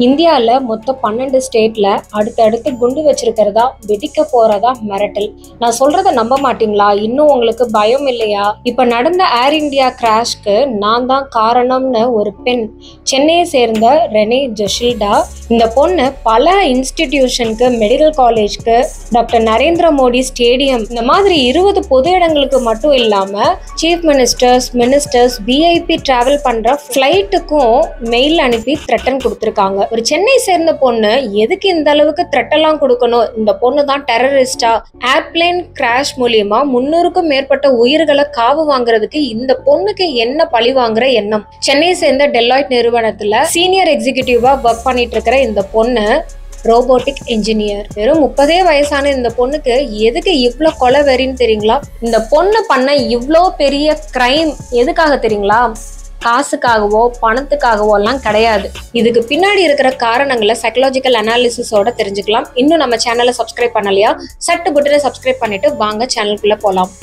இந்தியால மொத்தம் 12 ஸ்டேட்ல அடுத்தடுத்து குண்டு வச்சிருக்கிறதா, வெடிக்க போறதா மிரட்டல். நான் சொல்றத நம்ப மாட்டீங்களா? இன்னும் உங்களுக்கு பயம் இல்லையா? இப்ப நடந்த ஏர் இந்தியா கிராஷ்க்கு நான் தான் காரணம்னு ஒரு பெண், சென்னையை சேர்ந்த ரெனே ஜொஷில்டா. இந்த பொண்ணு பல இன்ஸ்டிடியூஷனுக்கு, மெடிக்கல் காலேஜ்க்கு, டாக்டர் நரேந்திர மோடி ஸ்டேடியம், இந்த மாதிரி 20 பொது இடங்களுக்கு மட்டும் இல்லாம சீஃப் மினிஸ்டர்ஸ் விஐபி டிராவல் பண்ற ஃபிளைட்டுக்கும் மெயில் அனுப்பி த்ரெட்டன் கொடுத்திருக்காங்க. ஒரு சென்னை சேர்ந்த பொண்ணு எதுக்கு இந்த அளவுக்கு த்ரெட்டெல்லாம் கொடுக்கணும்? இந்த பொண்ணு தான் டெரரிஸ்டா? ஏர்பிளேன் கிராஷ் மூலியமா 300க்கும் மேற்பட்ட உயிர்களை காவு வாங்குறதுக்கு இந்த பொண்ணுக்கு என்ன பழி வாங்குற எண்ணம்? சென்னையை சேர்ந்த டெலாய்ட் நிறுவனத்துல சீனியர் எக்ஸிகியூட்டிவா ஒர்க் பண்ணிட்டு இருக்கிற இந்த பொண்ணு ரோபோட்டிக் இன்ஜினியர். வெறும் 30 வயசான இந்த பொண்ணுக்கு எதுக்கு இவ்வளோ கொலை வெறின்னு தெரியுங்களா? இந்த பொண்ணு பண்ண இவ்வளோ பெரிய கிரைம் எதுக்காக தெரியுங்களா? காசுக்காகவோ பணத்துக்காகவோ எல்லாம் கிடையாது. இதுக்கு பின்னாடி இருக்கிற காரணங்களை சைக்கலாஜிக்கல் அனாலிசிஸோட தெரிஞ்சுக்கலாம். இன்னும் நம்ம சேனலை சப்ஸ்கிரைப் பண்ணலையா? சட்டு புட்டுன்னு சப்ஸ்கிரைப் பண்ணிட்டு வாங்க சேனலுக்குள்ள போலாம்.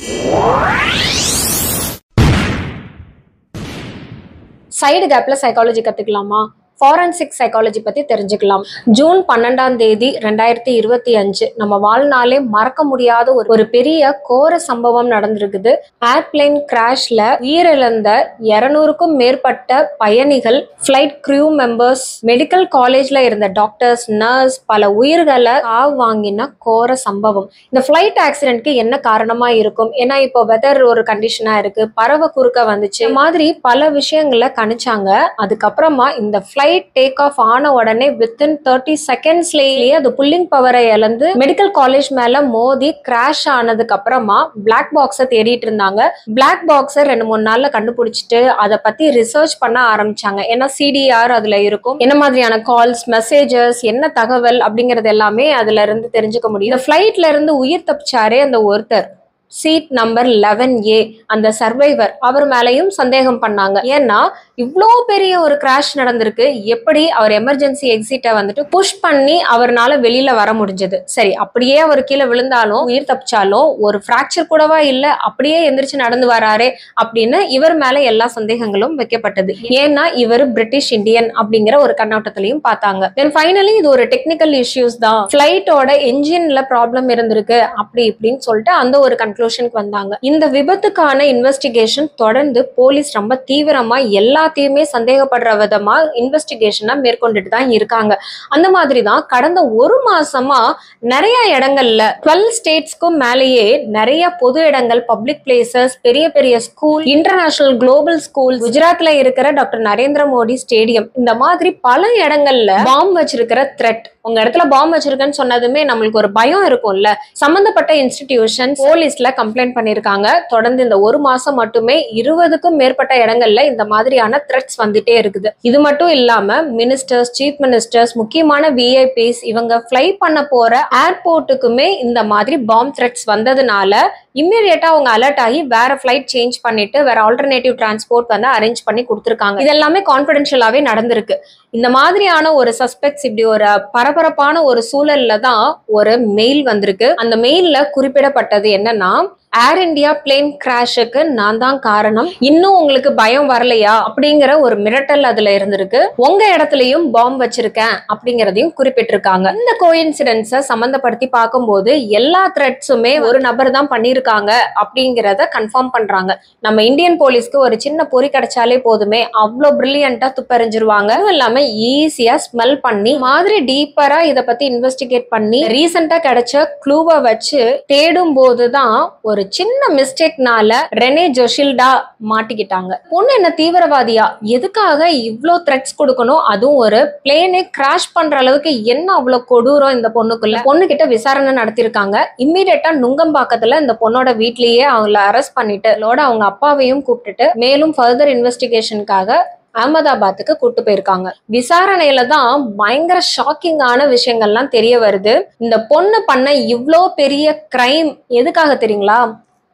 சைடு கேப்ல சைக்காலஜி கத்துக்கலாமா? ஃபாரன்சிக் சைக்காலஜி பத்தி தெரிஞ்சுக்கலாம். ஜூன் 12ஆம் தேதி 2025 நம்ம வாழ்நாளே மறக்க முடியாத ஒரு பெரிய கோர சம்பவம் நடந்திருக்குது. ஏர்பிளேன் கிராஷ்ல உயிரிழந்த 200க்கும் மேற்பட்ட பயணிகள், ஃபிளைட் க்ரூ மெம்பர்ஸ், மெடிக்கல் காலேஜ்ல இருந்த டாக்டர்ஸ், நர்ஸ், பல உயிர்களை காவு வாங்கின கோர சம்பவம். இந்த ஃபிளைட் ஆக்சிடென்ட்க்கு என்ன காரணமா இருக்கும்? ஏன்னா இப்போ வெதர் ஒரு கண்டிஷனா இருக்கு, பறவை குறுக்க வந்துச்சு, இந்த மாதிரி பல விஷயங்களை கணிச்சாங்க. அதுக்கப்புறமா இந்த ஃபிளைட் டேக் ஆஃப் ஆன உடனே வித்தின் 30 செகண்ட்ஸ்லயே அது புல்லிங் பவரை இழந்து மெடிக்கல் காலேஜ் மேல மோதி கிராஷ் ஆனதுக்கு அப்புறமா பிளாக் பாக்ஸை தேடிட்டு இருந்தாங்க. பிளாக் பாக்ஸை 2-3 நாள்ல கண்டுபிடிச்சிட்டு அதை பத்தி ரிசர்ச் பண்ண ஆரம்பிச்சாங்க. ஏன்னா சிடிஆர் அதுல இருக்கும், என்ன மாதிரியான கால்ஸ், மெசேஜஸ், என்ன தகவல் அப்படிங்கறது எல்லாமே அதுல இருந்து தெரிஞ்சுக்க முடியும். இந்த ஃபிளைட்ல இருந்து உயிர் தப்பிச்சாரே அந்த ஒருத்தர், சீட் நம்பர் 11A, அந்த சர்வைவர், அவர் மேலையும் சந்தேகம் பண்ணாங்க. ஏன்னா இவ்வளோ பெரிய ஒரு கிராஷ் நடந்திருக்கு, எப்படி அவர் எமர்ஜென்சி எக்ஸிட்டை வந்துட்டு புஷ் பண்ணி அவர்னால வெளியில வர முடிஞ்சது? சரி, அப்படியே அவர் கீழே விழுந்தாலும் உயிர் தப்பிச்சாலும் ஒரு ஃப்ராக்சர் கூடவா இல்ல, அப்படியே எந்திரிச்சு நடந்து வராரே அப்படின்னு இவர் மேல எல்லா சந்தேகங்களும் வைக்கப்பட்டது. ஏன்னா இவர் பிரிட்டிஷ் இந்தியன் அப்படிங்கிற ஒரு கண்ணோட்டத்திலையும் பார்த்தாங்க. தென் ஃபைனலி இது ஒரு டெக்னிக்கல் இஷ்யூஸ் தான், ஃபிளைட்டோட என்ஜின்ல ப்ராப்ளம் இருந்திருக்கு அப்படி இப்படின்னு சொல்லிட்டு அந்த ஒரு வந்தாங்க. இந்த விபத்துக்கான இன்வெஸ்டிகேஷன் தொடர்ந்து போலீஸ் ரொம்ப தீவிரமா எல்லாத்தையுமே சந்தேகப்படுற விதமா இன்வெஸ்டிகேஷனை மேற்கொண்டுட்டு தான் இருக்காங்க. அந்த மாதிரி தான் கடந்த ஒரு மாசமா நிறைய இடங்கள்ல 12 ஸ்டேட்ஸ்க்கும் மேலேயே நிறைய பொது இடங்கள், பப்ளிக் பிளேசஸ், பெரிய பெரிய ஸ்கூல், இன்டர்நேஷனல் குளோபல் ஸ்கூல், குஜராத்ல இருக்கிற டாக்டர் நரேந்திர மோடி ஸ்டேடியம், இந்த மாதிரி பல இடங்கள்ல பாம்பு வச்சிருக்கிற த்ரெட். உங்க இடத்துல பாம்பு வச்சிருக்கேன்னு சொன்னதுமே நம்மளுக்கு ஒரு பயம் இருக்கும்ல. சம்பந்தப்பட்ட இன்ஸ்டிடியூஷன் போலீஸ்ல கம்ப்ளைண்ட் பண்ணிருக்காங்க. தொடர்ந்து இந்த ஒரு மாசம் மட்டுமே 20க்கும் மேற்பட்ட இடங்கள்ல இந்த மாதிரியான த்ரெட்ஸ் வந்துட்டே இருக்குது. இது மட்டும் இல்லாம மினிஸ்டர்ஸ், சீஃப் மினிஸ்டர்ஸ், முக்கியமான விஐபிஸ், இவங்க ஃப்ளை பண்ண போற ஏர்போர்ட்டுக்குமே இந்த மாதிரி பாம்பு த்ரெட்ஸ் வந்ததுனால இம்மீடியட்டா அவங்க அலர்ட் ஆகி வேற ஃபிளைட் சேஞ்ச் பண்ணிட்டு வேற ஆல்டர்னேட்டிவ் டிரான்ஸ்போர்ட் வந்து அரேஞ்ச் பண்ணி கொடுத்துருக்காங்க. இது எல்லாமே கான்பிடென்ஷியலாவே நடந்திருக்கு. இந்த மாதிரியான ஒரு சஸ்பெக்ட்ஸ் இப்படி ஒரு பரபரப்பான ஒரு சூழல்ல தான் ஒரு மெயில் வந்திருக்கு. அந்த மெயில்ல குறிப்பிடப்பட்டது என்னன்னா, ஏர் இந்தியா பிளேன் கிராஷுக்கு நான் தான் காரணம், இன்னும் உங்களுக்கு பயம் வரலையா அப்படிங்கிற ஒரு மிரட்டல் அதுல இருந்திருக்கு. உங்க இடத்துலயும் பாம்பு வச்சிருக்கேன் அப்படிங்கறதையும் குறிப்பிட்டிருக்காங்க. இந்த கோஇன்சிடென்ட்ஸை சம்பந்தப்படுத்தி பார்க்கும்போது எல்லா த்ரெட்ஸுமே ஒரு நபர் தான் பண்ணிருக்காங்க அப்படிங்கிறத கன்ஃபார்ம் பண்றாங்க. நம்ம இந்தியன் போலீஸ்க்கு ஒரு சின்ன பொறி கிடைச்சாலே போதுமே, அவ்வளோ பிரில்லியண்டா துப்பறிஞ்சிருவாங்க. எல்லாமே ஈஸியா ஸ்மெல் பண்ணி மாதிரி டீப்பரா இதை பத்தி இன்வெஸ்டிகேட் பண்ணி ரீசெண்டா கிடைச்ச க்ளூவை வச்சு தேடும் போதுதான் ஒரு சின்ன மிஸ்டேக்னால ரெனே ஜொஷில்டா மாட்டிக்கிட்டாங்க. பொண்ணு என்ன தீவிரவாதியா? எதுக்காக இவ்ளோ த்ரெட்ஸ் கொடுக்கணும்? அதுவும் ஒரு பிளேனே கிராஷ் பண்ற அளவுக்கு என்ன அவ்வளவு கொடூரம் இந்த பொண்ணுக்குள்ள? பொண்ணு கிட்ட விசாரணை நடத்திருக்காங்க. இம்மீடியட்டா நுங்கம்பாக்கத்துல இந்த பொண்ணோட வீட்லயே அவங்கள அரெஸ்ட் பண்ணிட்டு அவங்க அப்பாவையும் கூப்பிட்டுட்டு மேலும் ஃபர்தர் இன்வெஸ்டிகேஷனுக்காக அகமதாபாத்துக்கு கூட்டு போயிருக்காங்க. விசாரணையில தான் பயங்கர ஷாக்கிங்கான விஷயங்கள்லாம் தெரிய வருது. இந்த பொண்ணு பண்ண இவ்வளோ பெரிய கிரைம் எதுக்காக தெரியுங்களா?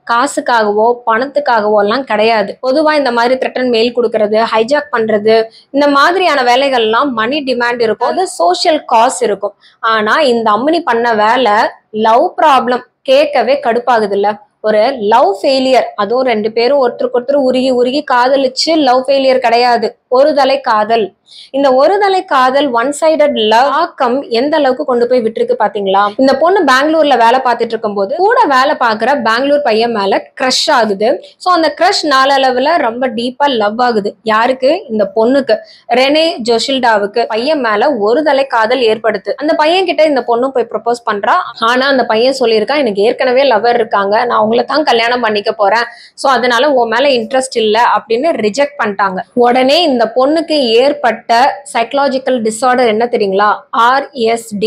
காசுக்காகவோ பணத்துக்காகவோ எல்லாம் கிடையாது. பொதுவா இந்த மாதிரி த்ரெட்டன் மெயில் கொடுக்கறது, ஹைஜாக் பண்றது, இந்த மாதிரியான வேலைகள்லாம் மணி டிமாண்ட் இருக்கும், அது சோஷியல் காஸ் இருக்கும். ஆனா இந்த அம்மனி பண்ண வேலை லவ் ப்ராப்ளம். கேட்கவே கடுப்பாகுது இல்ல? ஒரு லவ் ஃபெயிலியர், அதுவும் 2 பேரும் ஒருத்தருக்கு ஒருத்தர் உருகி காதலிச்சு லவ் ஃபெயிலியர் கிடையாது, ஒருதலை காதல். இந்த ஒருதலை காதல் ஒன் சைடட் லவ் ஆக்கம் எந்த அளவுக்கு கொண்டு போய் விட்டுருக்கு பாத்தீங்களா? இந்த பொண்ணு பெங்களூர்ல வேலை பார்த்துட்டு இருக்கும் போது கூட வேலை பார்க்குற பெங்களூர் பையன் மேல கிரஷ் ஆகுது. சோ அந்த கிரஷ் நாளளவுல ரொம்ப டீப்பா லவ் ஆகுது. யாருக்கு? இந்த பொண்ணுக்கு, ரெனே ஜோஷில்டாவுக்கு பையன் மேல ஒருதலை காதல் ஏற்படுத்து. அந்த பையன் கிட்ட இந்த பொண்ணு போய் ப்ரப்போஸ் பண்றா. ஆனா அந்த பையன் சொல்லியிருக்கான், எனக்கு ஏற்கனவே லவர் இருக்காங்க, நான் உங்களை தான் கல்யாணம் பண்ணிக்க போறேன், சோ அதனால உன் மேல இன்ட்ரெஸ்ட் இல்ல அப்படின்னு ரிஜெக்ட் பண்ணிட்டாங்க. உடனே இந்த பொண்ணுக்கு ஏற்பட்ட சைக்கலாஜிக்கல் டிஸார்டர் என்ன தெரியுங்களா? RSD,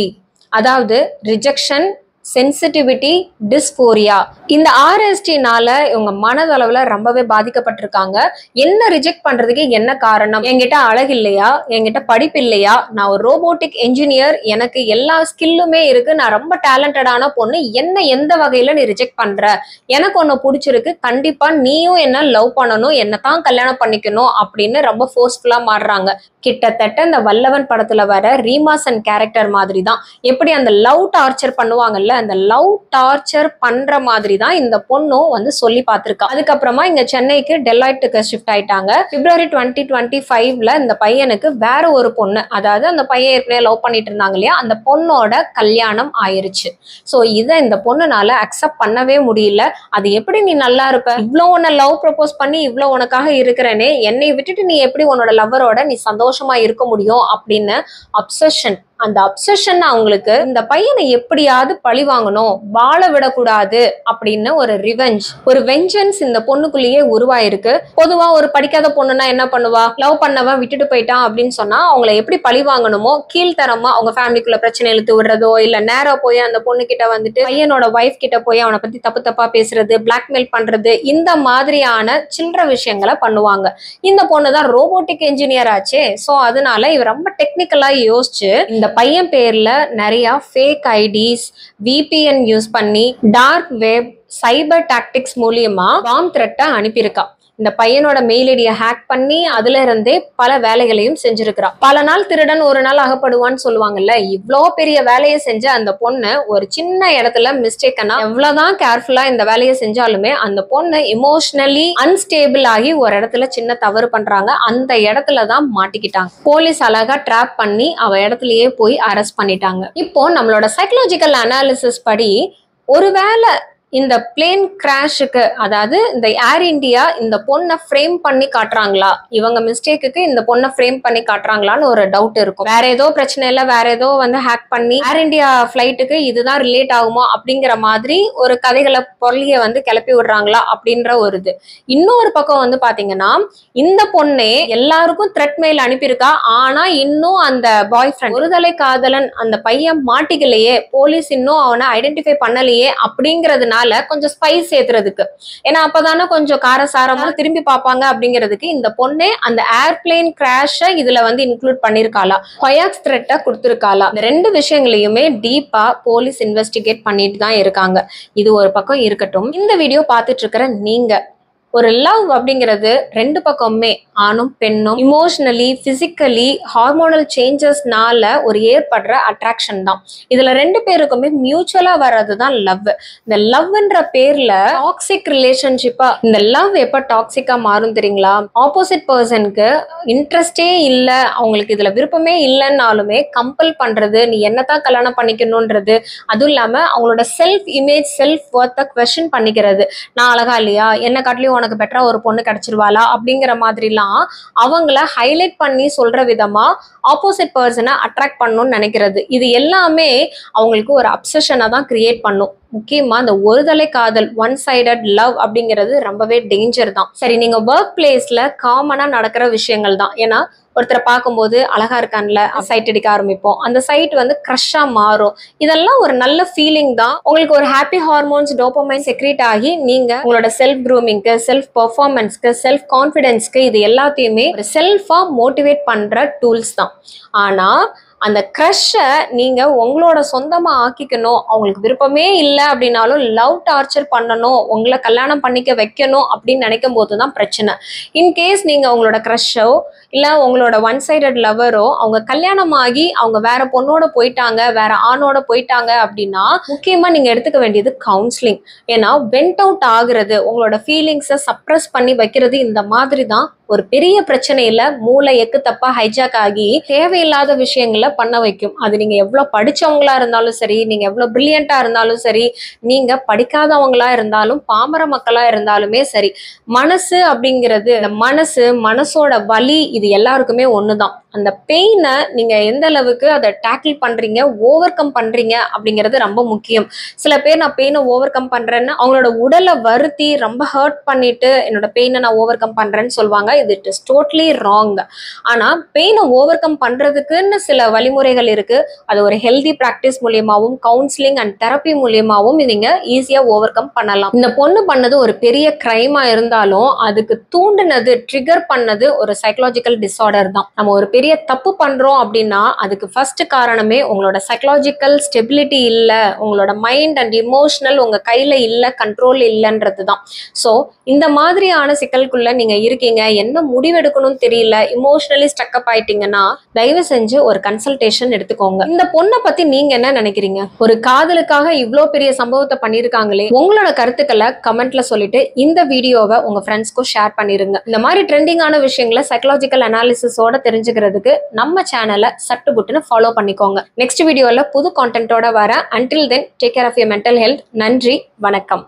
அதாவது ரிஜெக்ஷன் சென்சிட்டிவிட்டி டிஸ்போரியா. இந்த RSDனால இவங்க மனதளவுல ரொம்பவே பாதிக்கப்பட்டிருக்காங்க. என்ன ரிஜெக்ட் பண்றதுக்கு என்ன காரணம்? என்கிட்ட அழகு இல்லையா, என்கிட்ட படிப்பு இல்லையா, நான் ஒரு ரோபோட்டிக் என்ஜினியர், எனக்கு எல்லா ஸ்கில்லுமே இருக்கு, நான் ரொம்ப டேலண்டடான பொண்ணு, என்ன எந்த வகையில நீ ரிஜெக்ட் பண்ற? எனக்கு ஒன்னு பிடிச்சிருக்கு, கண்டிப்பா நீயும் என்ன லவ் பண்ணணும், என்னதான் கல்யாணம் பண்ணிக்கணும் அப்படின்னு ரொம்ப ஃபோர்ஸ்ஃபுல்லா மாறுறாங்க. கிட்டத்தட்ட இந்த வல்லவன் படத்துல வர ரீமாசன் கேரக்டர் மாதிரி தான். எப்படி அந்த லவ் டார்ச்சர் பண்ணுவாங்கல்ல, அந்த லவ் டார்ச்சர் பண்ற மாதிரி தான் இந்த பொண்ணும் வந்து சொல்லி பார்த்திருக்கா. அதுக்கப்புறமா இங்க சென்னைக்கு டெலாய்ட்டுக்கு ஷிஃப்ட் ஆயிட்டாங்க. பிப்ரவரி 2025ல இந்த பையனுக்கு வேற ஒரு பொண்ணு, அதாவது அந்த பையன் ஏற்கனவே லவ் பண்ணிட்டு இருந்தாங்க இல்லையா, அந்த பொண்ணோட கல்யாணம் ஆயிருச்சு. சோ இதை இந்த பொண்ணுனால அக்செப்ட் பண்ணவே முடியல. அது எப்படி நீ நல்லா இருப்ப, இவ்வளவு உன்னை லவ் ப்ரப்போஸ் பண்ணி இவ்வளவு உனக்காக இருக்கிறேனே, என்னை விட்டுட்டு நீ எப்படி உன்னோட லவ்வரோட நீ சந்தோஷமா இருக்க முடியும் அப்படின்னு அப்சஷன். அந்த அப்சஷன் அவங்களுக்கு இந்த பையனை எப்படியாவது பழி வாங்கணும், வாழ விடக்கூடாது அப்படின்னு ஒரு ரிவெஞ்ச், ஒரு வெஞ்சன்ஸ் இந்த பொண்ணுக்குள்ளேயே உருவாயிருக்கு. பொதுவா ஒரு படிக்காத பொண்ணுன்னா என்ன பண்ணுவா? லவ் பண்ணவன் விட்டுட்டு போயிட்டான் அப்படின்னு சொன்னா அவங்களை எப்படி பழி வாங்கணுமோ கீழ்த்தரமா அவங்க ஃபேமிலிக்குள்ள பிரச்சனை இழுத்து விடுறதோ, இல்ல நேரா போய் அந்த பொண்ணு கிட்ட வந்துட்டு பையனோட ஒய்ஃப் கிட்ட போய் அவனை பத்தி தப்பு தப்பா பேசுறது, பிளாக்மெயில் பண்றது, இந்த மாதிரியான சில்லற விஷயங்களை பண்ணுவாங்க. இந்த பொண்ணுதான் ரோபோட்டிக் என்ஜினியர் ஆச்சே. சோ அதனால இவர் ரொம்ப டெக்னிக்கலா யோசிச்சு இந்த பையன் பேர்ல நிறைய ஃபேக் ஐடிஸ், VPN யூஸ் பண்ணி டார்க் வெப், சைபர் டாக்டிக்ஸ் மூலியமா பாம் த்ரெட்டை அனுப்பியிருக்கா. இந்த பையனோட மெயில் ஐடியை ஹேக் பண்ணி அதுல இருந்தே பல வேலைகளையும் செஞ்சிருக்கிறான். பல நாள் திருடன் ஒரு நாள் அகப்படுவான்னு சொல்லுவாங்கல்ல, இவ்வளோ பெரிய வேலையை செஞ்ச அந்த பொண்ணு ஒரு சின்ன இடத்துல மிஸ்டேக்கனா எவ்வளவுதான் கேர்ஃபுல்லா இந்த வேலையை செஞ்சாலுமே அந்த பொண்ணு எமோஷனலி அன்ஸ்டேபிள் ஆகி ஒரு இடத்துல சின்ன தவறு பண்றாங்க. அந்த இடத்துலதான் மாட்டிக்கிட்டாங்க. போலீஸ் அழகா ட்ராப் பண்ணி அவ இடத்துலயே போய் அரெஸ்ட் பண்ணிட்டாங்க. இப்போ நம்மளோட சைக்கலாஜிக்கல் அனாலிசிஸ் படி ஒருவேளை இந்த பிளேன் கிராஷுக்கு, அதாவது இந்த ஏர் இந்தியா இந்த பொண்ணை ஃப்ரேம் பண்ணி காட்டுறாங்களா, இவங்க மிஸ்டேக்குக்கு இந்த பொண்ணை ஃப்ரேம் பண்ணி காட்டுறாங்களான்னு ஒரு டவுட் இருக்கும். வேற ஏதோ பிரச்சனை இல்லை, வேற ஏதோ வந்து ஹேக் பண்ணி ஏர் இந்தியா ஃபிளைட்டுக்கு இதுதான் ரிலேட் ஆகுமோ அப்படிங்கிற மாதிரி ஒரு கதைகளை பொருளிய வந்து கிளப்பி விடுறாங்களா அப்படின்ற ஒரு இது. இன்னொரு பக்கம் வந்து பாத்தீங்கன்னா இந்த பொண்ணே எல்லாருக்கும் த்ரெட் மெயில் அனுப்பியிருக்கா. ஆனா இன்னும் அந்த பாய் ஃப்ரெண்ட், ஒருதலை காதலன் அந்த பையன் மாட்டிக்கலையே, போலீஸ் இன்னும் அவனை ஐடென்டிஃபை பண்ணலையே அப்படிங்கிறதுனால கொஞ்சம் ஸ்பைஸ் ஏத்துறதுக்கு, ஏன்னா அப்பதானே கொஞ்சம் காரசாரமா திரும்பி பார்ப்பாங்க அப்படிங்கிறதுக்கு இந்த பொண்ணே அந்த ஏர்பிளேன் கிராஷ இதுல வந்து இன்க்ளூட் பண்ணிருக்காளா, கொயாக்ஸ் த்ரெட்டை கொடுத்திருக்காளா. இந்த ரெண்டு விஷயங்களையுமே டீப்பா போலீஸ் இன்வெஸ்டிகேட் பண்ணிட்டு தான் இருக்காங்க. இது ஒரு பக்கம் இருக்கட்டும். இந்த வீடியோ பார்த்துட்டு இருக்கிற நீங்க, ஒரு லவ் அப்படிங்கிறது ரெண்டு பக்கமுமே ஆணும் பெண்ணும் இமோஷனலி, பிசிக்கலி, ஹார்மோனல் சேஞ்சஸ்னால ஒரு ஏற்படுற அட்ராக்ஷன் தான். இதுல ரெண்டு பேருக்குமே மியூச்சுவலா வர்றதுதான் லவ். இந்த லவ்ன்ற பேர்ல டாக்ஸிக் ரிலேஷன்ஷிப்பா, இந்த லவ் எப்ப டாக்ஸிக்கா மாறும் தெரியுங்களா? ஆப்போசிட் பர்சனுக்கு இன்ட்ரெஸ்டே இல்லை, அவங்களுக்கு இதுல விருப்பமே இல்லைன்னாலுமே கம்பல் பண்றது, நீ என்னதான் கல்யாணம் பண்ணிக்கணும்ன்றது, அதுவும் இல்லாம அவங்களோட செல்ஃப் இமேஜ், செல்ஃப் ஒர்த்தை குவெஸ்சன் பண்ணிக்கிறது. நான் அழகா இல்லையா, என்ன காட்டிலையும் உனக்கு பெட்டரா ஒரு பொண்ணு கிடைச்சிருவாளா அப்படிங்கிற மாதிரிலாம் அவங்கள ஹைலைட் பண்ணி சொல்ற விதமா ஆப்போசிட் பர்சனை அட்ராக்ட் பண்ணணும்னு நினைக்கிறது. இது எல்லாமே அவங்களுக்கு ஒரு அப்சஷனை தான் கிரியேட் பண்ணும். முக்கியமா இந்த ஒருதலை காதல், ஒன் சைடட் லவ் அப்படிங்கிறது ரொம்பவே டேஞ்சர் தான். சரி, நீங்க ஒர்க் பிளேஸ்ல காமனா நடக்கிற விஷயங்கள் தான். ஏன்னா ஒருத்தரை பார்க்கும்போது அழகா இருக்கான்ல சைட் அடிக்க ஆரம்பிப்போம், அந்த சைட் வந்து க்ரஷ்ஷா மாறும். இதெல்லாம் ஒரு நல்ல ஃபீலிங் தான். உங்களுக்கு ஒரு ஹாப்பி ஹார்மோன்ஸ், டோபமைன் செக்ரீட் ஆகி நீங்க உங்களோட செல்ஃப் க்ரூமிங்க்கு, செல்ஃப் பெர்ஃபார்மன்ஸ்க்கு, செல்ஃப் கான்ஃபிடென்ஸ்க்கு இது எல்லாத்தையுமே ஒரு செல்ஃபா மோட்டிவேட் பண்ற டூல்ஸ் தான். ஆனா அந்த க்ரஷ்ஷை நீங்க உங்களோட சொந்தமா ஆக்கிக்கணும், அவங்களுக்கு விருப்பமே இல்லை அப்படின்னாலும் லவ் டார்ச்சர் பண்ணணும், உங்களை கல்யாணம் பண்ணிக்க வைக்கணும் அப்படின்னு நினைக்கும் போதுதான் பிரச்சனை. இன்கேஸ் நீங்க உங்களோட க்ரஷ்ஷோ இல்ல உங்களோட ஒன் சைடட் லவரோ அவங்க கல்யாணம் ஆகி அவங்க வேற பொண்ணோட போயிட்டாங்க, வேற ஆணோட போயிட்டாங்க அப்படின்னா முக்கியமா நீங்க எடுத்துக்க வேண்டியது கவுன்சிலிங். ஏன்னா வெண்ட் அவுட் ஆகுறது, உங்களோட ஃபீலிங்ஸை சப்ரஸ் பண்ணி வைக்கிறது இந்த மாதிரி தான் ஒரு பெரிய பிரச்சனையில மூளை எக்கு தப்பா ஹைஜாக் ஆகி தேவையில்லாத விஷயங்களை பண்ண வைக்கும். அது நீங்க எவ்வளவு படிச்சவங்களா இருந்தாலும் சரி, நீங்க எவ்வளவு பிரில்லியண்டா இருந்தாலும் சரி, நீங்க படிக்காதவங்களா இருந்தாலும் பாமர மக்களா இருந்தாலுமே சரி, மனசு அப்படிங்கிறது, மனசோட வலி இது எல்லாருக்குமே ஒண்ணுதான். அந்த பெயினை நீங்க எந்த அளவுக்கு அதை டேக்கிள் பண்றீங்க, ஓவர் கம் பண்றீங்க அப்படிங்கிறது ரொம்ப முக்கியம். சில பேர் நான் பெயினை ஓவர் கம் பண்றேன்னு அவங்களோட உடலை வருத்தி ரொம்ப ஹர்ட் பண்ணிட்டு என்னோட பெயினை நான் ஓவர் கம் பண்றேன்னு சொல்லுவாங்க. இது இட் இஸ் டோட்டலி ராங். ஆனா பெயினை ஓவர் கம் பண்றதுக்குன்னு சில வழிமுறைகள் இருக்கு. அது ஒரு ஹெல்தி பிராக்டிஸ் மூலியமாவும் கவுன்சிலிங் அண்ட் தெரப்பி மூலியமாவும் நீங்க ஈஸியா ஓவர் கம் பண்ணலாம். இந்த பொண்ணு பண்ணது ஒரு பெரிய கிரைமா இருந்தாலும் அதுக்கு தூண்டினது, ட்ரிகர் பண்ணது ஒரு சைக்கலாஜிக்கல் டிஸார்டர் தான். நம்ம ஒரு பெரிய தப்பு பண்றோம் அப்படின்னா அதுக்கு ஃபர்ஸ்ட் காரணமே உங்களோட சைக்கலாஜிக்கல் ஸ்டெபிலிட்டி இல்ல, உங்களோட மைண்ட் அண்ட் இமோஷனல் உங்க கையில இல்ல, கண்ட்ரோல் இல்லைன்றது தான். ஸோ இந்த மாதிரியான சிக்கலுக்குள்ள நீங்க இருக்கீங்க, என்ன முடிவெடுக்கணும்னு தெரியல, இமோஷனலி ஸ்டக்கப் ஆயிட்டீங்கன்னா தயவு செஞ்சு ஒரு கன்சல்டேஷன் எடுத்துக்கோங்க. இந்த பொண்ணை பத்தி நீங்க என்ன நினைக்கிறீங்க? ஒரு காதலுக்காக இவ்வளோ பெரிய சம்பவத்தை பண்ணிருக்காங்களே, உங்களோட கருத்துக்களை கமெண்ட்ல சொல்லிட்டு இந்த வீடியோவை உங்க ஃப்ரெண்ட்ஸ்க்கும் ஷேர் பண்ணிருங்க. இந்த மாதிரி ட்ரெண்டிங்கான விஷயங்களை சைக்கலாஜிக்கல் அனாலிசிஸோட தெரிஞ்சுக்கிறதுக்கு நம்ம சேனலை சட்டு புட்டுன்னு ஃபாலோ பண்ணிக்கோங்க. நெக்ஸ்ட் வீடியோல புது கான்டென்ட்டோட வர. Until then take care of your mental health. நன்றி, வணக்கம்.